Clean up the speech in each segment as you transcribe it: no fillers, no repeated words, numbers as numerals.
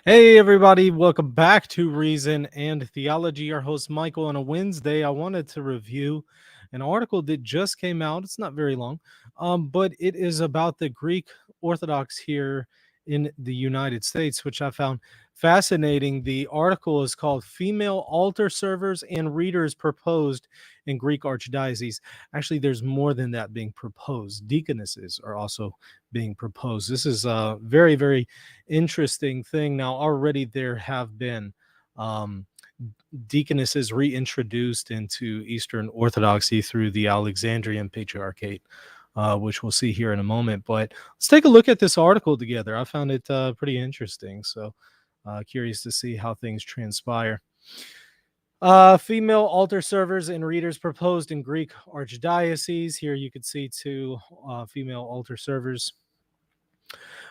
Hey, everybody, welcome back to Reason and Theology. Your host, Michael. On a Wednesday, I wanted to review an article that just came out. It's not very long, but it is about the Greek Orthodox here in the United States, which I found fascinating. The article is called Female Altar Servers and Readers Proposed in Greek Archdiocese. Actually, there's more than that being proposed. Deaconesses are also being proposed. This is a very, very interesting thing. Now, already there have been deaconesses reintroduced into Eastern Orthodoxy through the Alexandrian Patriarchate, which we'll see here in a moment. But let's take a look at this article together. I found it pretty interesting. So curious to see how things transpire. Female altar servers and readers proposed in Greek Archdiocese. Here you can see two female altar servers.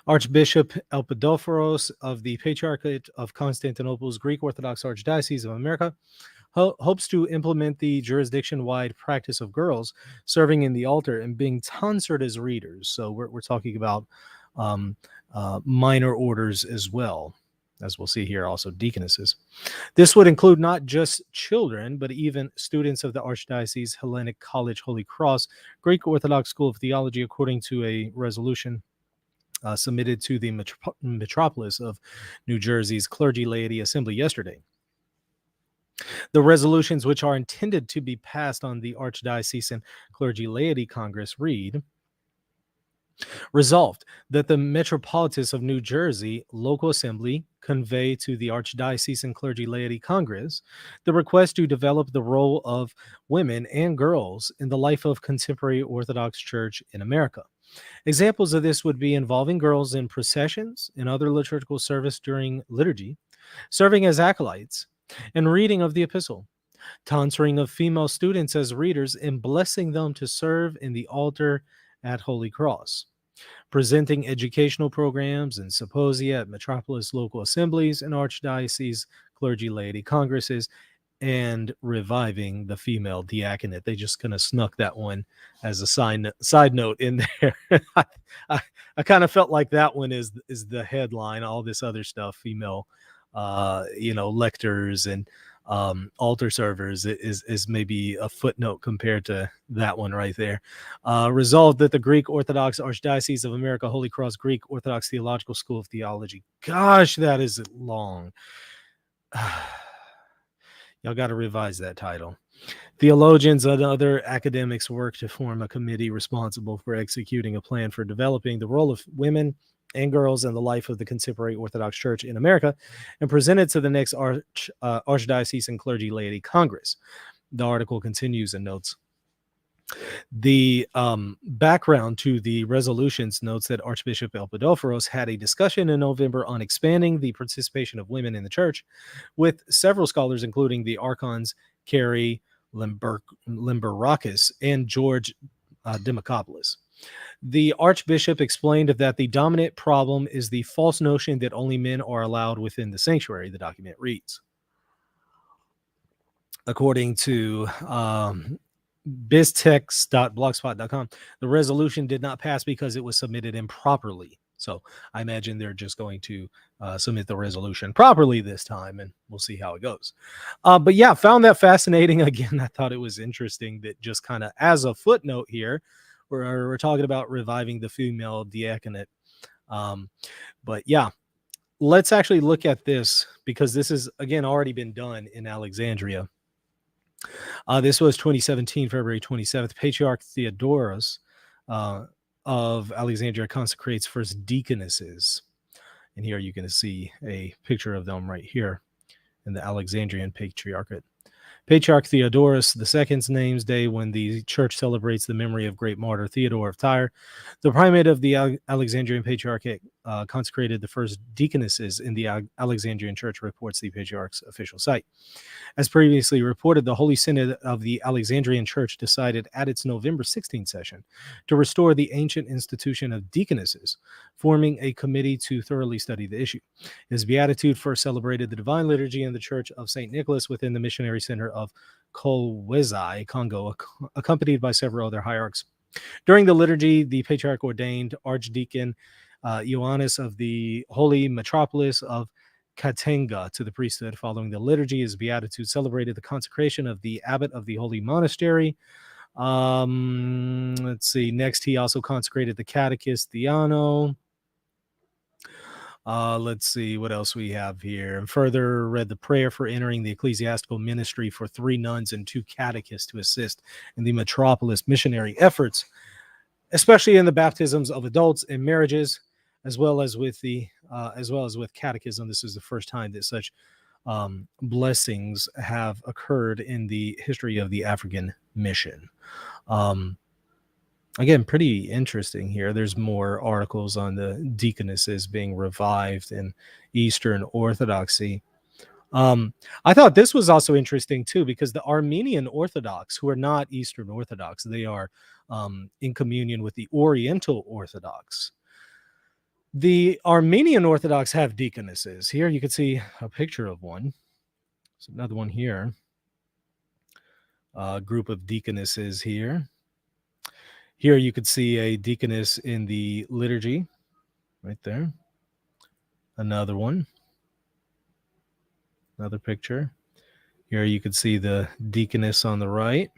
Archbishop Elpidophoros of the Patriarchate of Constantinople's Greek Orthodox Archdiocese of America hopes to implement the jurisdiction-wide practice of girls serving in the altar and being tonsured as readers. So we're talking about minor orders as well, as we'll see here, also deaconesses. This would include not just children, but even students of the Archdiocese Hellenic College Holy Cross Greek Orthodox School of Theology, according to a resolution submitted to the metropolis of New Jersey's Clergy Laity Assembly yesterday. The resolutions, which are intended to be passed on the Archdiocesan Clergy Laity Congress, read: resolved that the Metropolitan of New Jersey Local Assembly convey to the Archdiocesan Clergy Laity Congress the request to develop the role of women and girls in the life of contemporary Orthodox Church in America. Examples of this would be involving girls in processions and other liturgical service during liturgy, serving as acolytes, and reading of the epistle, tonsuring of female students as readers, and blessing them to serve in the altar at Holy Cross, presenting educational programs and symposia at metropolis local assemblies and archdiocese clergy laity congresses, and reviving the female diaconate. They just kind of snuck that one as a side note in there. I kind of felt like that one is the headline. All this other stuff, female, lectors and altar servers is maybe a footnote compared to that one right there. Resolved that the Greek Orthodox Archdiocese of America Holy Cross Greek Orthodox Theological School of Theology. Gosh, that is long. Y'all got to revise that title. Theologians and other academics work to form a committee responsible for executing a plan for developing the role of women and girls in the life of the contemporary Orthodox Church in America, and presented to the next Archdiocesan Clergy Laity Congress. The article continues and notes: the background to the resolutions notes that Archbishop Elpidophoros had a discussion in November on expanding the participation of women in the church with several scholars, including the archons Carrie Limberakis and George Demokopoulos. The Archbishop explained that the dominant problem is the false notion that only men are allowed within the sanctuary, the document reads. According to biztext.blogspot.com, the resolution did not pass because it was submitted improperly. So I imagine they're just going to submit the resolution properly this time, and we'll see how it goes. But yeah, found that fascinating. Again, I thought it was interesting that just kind of as a footnote here, we're talking about reviving the female diaconate. But yeah, let's actually look at this, because this is, again, already been done in Alexandria. This was 2017, February 27th. Patriarch Theodoros of Alexandria consecrates first deaconesses. And here you can see a picture of them right here in the Alexandrian Patriarchate. Patriarch Theodoros II's name's day, when the church celebrates the memory of great martyr Theodore of Tyre. The primate of the Alexandrian Patriarchate consecrated the first deaconesses in the Alexandrian Church, reports the Patriarch's official site. As previously reported, the Holy Synod of the Alexandrian Church decided at its November 16th session to restore the ancient institution of deaconesses, forming a committee to thoroughly study the issue. His Beatitude first celebrated the Divine Liturgy in the Church of St. Nicholas within the Missionary Center of Kolwezi, Congo, accompanied by several other hierarchs. During the liturgy, the Patriarch ordained Archdeacon Ioannis of the Holy Metropolis of katenga to the priesthood. Following the liturgy, his beatitude celebrated the consecration of the abbot of the holy monastery. Let's see. Next, he also consecrated the catechist Theano. Let's see what else we have here. And further read the prayer for entering the ecclesiastical ministry for 3 nuns and 2 catechists to assist in the metropolis missionary efforts, especially in the baptisms of adults and marriages, as well as with catechism. This is the first time that such blessings have occurred in the history of the African mission. Again, pretty interesting here. There's more articles on the deaconesses being revived in Eastern Orthodoxy. I thought this was also interesting too, because the Armenian Orthodox, who are not Eastern Orthodox, they are in communion with the Oriental Orthodox. The Armenian Orthodox have deaconesses. Here you can see a picture of one. There's another one here. A group of deaconesses here. Here you could see a deaconess in the liturgy, right there. Another one. Another picture. Here you could see the deaconess on the right.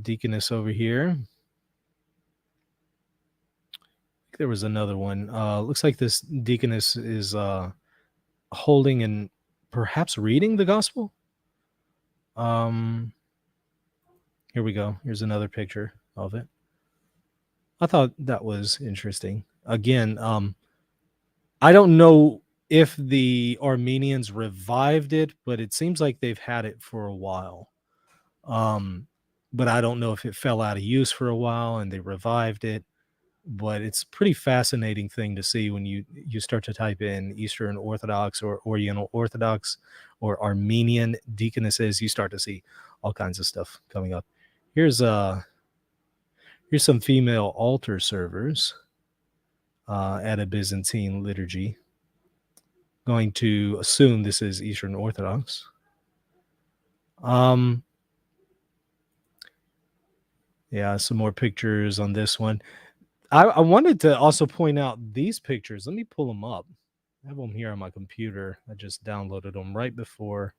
Deaconess over here. There was another one. Looks like this deaconess is holding and perhaps reading the gospel. Here we go. Here's another picture of it. I thought that was interesting. Again, I don't know if the Armenians revived it, but it seems like they've had it for a while. But I don't know if it fell out of use for a while and they revived it. But it's a pretty fascinating thing to see when you start to type in Eastern Orthodox or Oriental Orthodox or Armenian deaconesses. You start to see all kinds of stuff coming up. Here's some female altar servers at a Byzantine liturgy. Going to assume this is Eastern Orthodox. Yeah, some more pictures on this one. I wanted to also point out these pictures. Let me pull them up. I have them here on my computer. I just downloaded them right before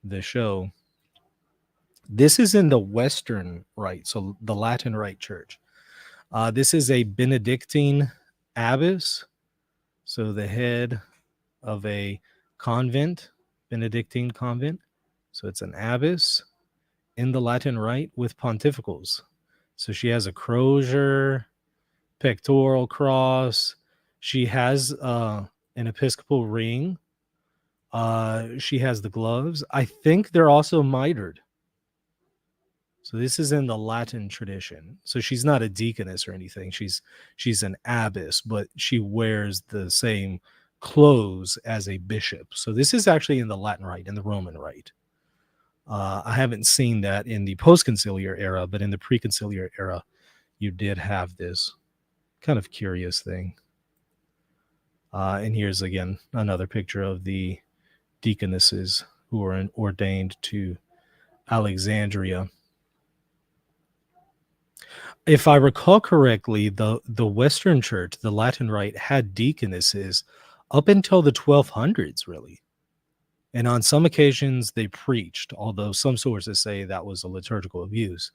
the show. This is in the Western Rite, so the Latin Rite Church. This is a Benedictine abbess, so the head of a convent, Benedictine convent. So it's an abbess in the Latin Rite with pontificals. So she has a crozier, pectoral cross. She has an episcopal ring. She has the gloves. I think they're also mitred. So this is in the Latin tradition. So she's not a deaconess or anything. She's an abbess, but she wears the same clothes as a bishop. So this is actually in the Latin Rite, in the Roman Rite. I haven't seen that in the post-conciliar era, but in the pre-conciliar era, you did have this kind of curious thing. And here's again another picture of the deaconesses who are ordained to Alexandria. If I recall correctly, the Western Church, the Latin Rite, had deaconesses up until the 1200s, really. And on some occasions, they preached, although some sources say that was a liturgical abuse.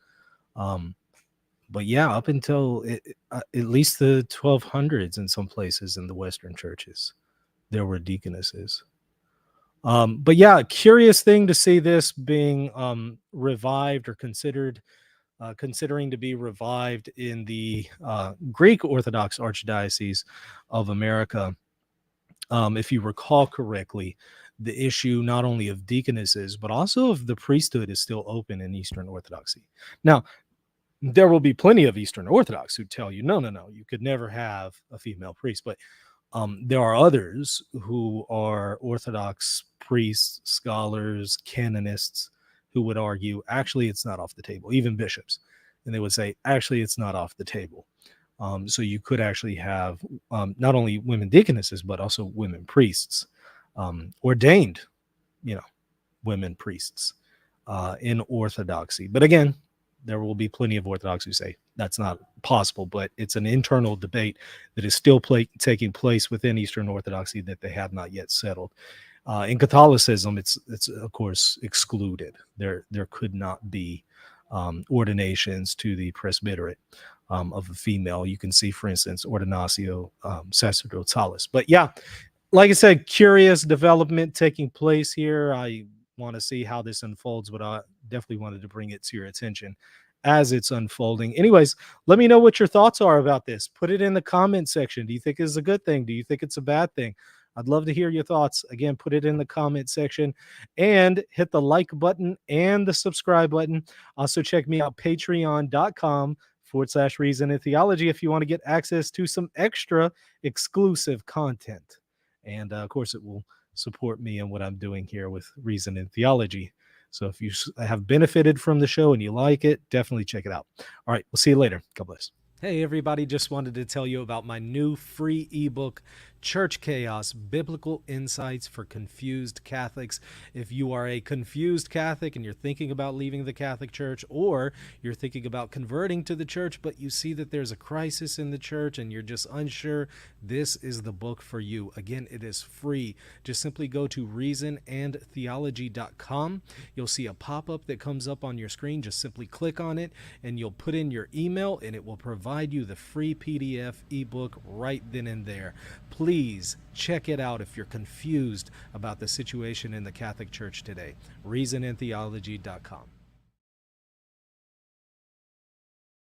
But yeah, up until at least the 1200s in some places in the Western churches, there were deaconesses. But yeah, curious thing to see this being revived or considering to be revived in the Greek Orthodox Archdiocese of America. If you recall correctly, the issue not only of deaconesses, but also of the priesthood is still open in Eastern Orthodoxy. Now, there will be plenty of Eastern Orthodox who tell you, no, you could never have a female priest. But there are others who are Orthodox priests, scholars, canonists, who would argue, actually, it's not off the table, even bishops. And they would say, actually, it's not off the table. So you could actually have not only women deaconesses, but also women priests, ordained, women priests in Orthodoxy. But again, there will be plenty of Orthodox who say, that's not possible, but it's an internal debate that is still taking place within Eastern Orthodoxy that they have not yet settled. In Catholicism, it's of course excluded. There could not be ordinations to the presbyterate of a female. You can see, for instance, ordinatio sacerdotalis. But yeah, like I said, curious development taking place here. I want to see how this unfolds, but I definitely wanted to bring it to your attention as it's unfolding. Anyways, let me know what your thoughts are about this. Put it in the comment section. Do you think it's a good thing? Do you think it's a bad thing? I'd love to hear your thoughts. Again, put it in the comment section and hit the like button and the subscribe button. Also, check me out, patreon.com/reason and theology, if you want to get access to some extra exclusive content. And of course, it will support me in what I'm doing here with Reason and Theology. So if you have benefited from the show and you like it, definitely check it out. All right, we'll see you later. God bless. Hey, everybody, just wanted to tell you about my new free ebook, Church Chaos, Biblical Insights for Confused Catholics. If you are a confused Catholic and you're thinking about leaving the Catholic Church, or you're thinking about converting to the church, but you see that there's a crisis in the church and you're just unsure, this is the book for you. Again, it is free. Just simply go to reasonandtheology.com. You'll see a pop-up that comes up on your screen. Just simply click on it and you'll put in your email and it will provide you the free PDF ebook right then and there. Please check it out if you're confused about the situation in the Catholic Church today. reasonandtheology.com.